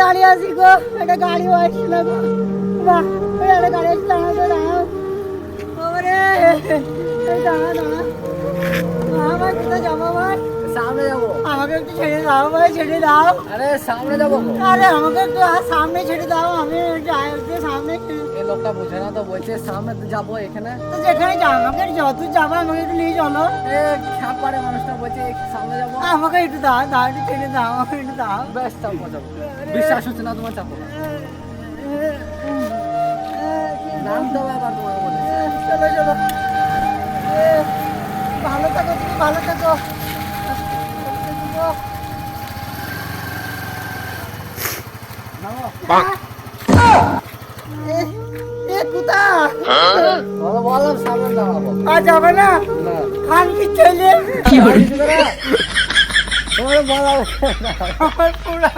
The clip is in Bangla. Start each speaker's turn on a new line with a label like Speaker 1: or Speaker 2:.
Speaker 1: দাঁড়িয়ে আছি গো, একটা গাড়ি আসছে না গো। বাহ, ওই একটা গাড়ি আসছে, দাঁড়াও তো, দাঁড়াও। ওরে, এই দাঁড়া, দাঁড়া। ভাই কোথায় যাবো ভাই?
Speaker 2: সামনে যাবো।
Speaker 1: আমাকে একটু ছেড়ে দাও ভাই, ছেড়ে দাও।
Speaker 2: আরে সামনে যাবো।
Speaker 1: আরে আমাকে একটু সামনে ছেড়ে দাও, আমি সামনে।
Speaker 2: এই লোকটা বোঝে না তো, বলছে সামনে যাবো এখানে।
Speaker 1: তো যেখানে যাও, আমাকে যত যাবো আমাকে একটু নিয়ে চলো।
Speaker 2: এ খ্যাপ পাড়ে মানুষটা বলছে সামনে যাবো।
Speaker 1: আমাকে একটু দাও, দাও, একটু ছেড়ে দাও, আমাকে একটু দাও।
Speaker 2: বেশ চাপো যাবো। বিশ্বাস হচ্ছে না তোমার, চাপো না। নামতে হবে আবার তোমার বলে।
Speaker 1: চলো চলো, ভালো থাকো তুমি, ভালো থাকো।
Speaker 2: বললাম সামনে দাঁড়াবো।
Speaker 1: আর যাবে না,
Speaker 2: না
Speaker 1: খান কি ছেলে
Speaker 2: কি হয়েছে তোমার বলা
Speaker 1: আমার পুরা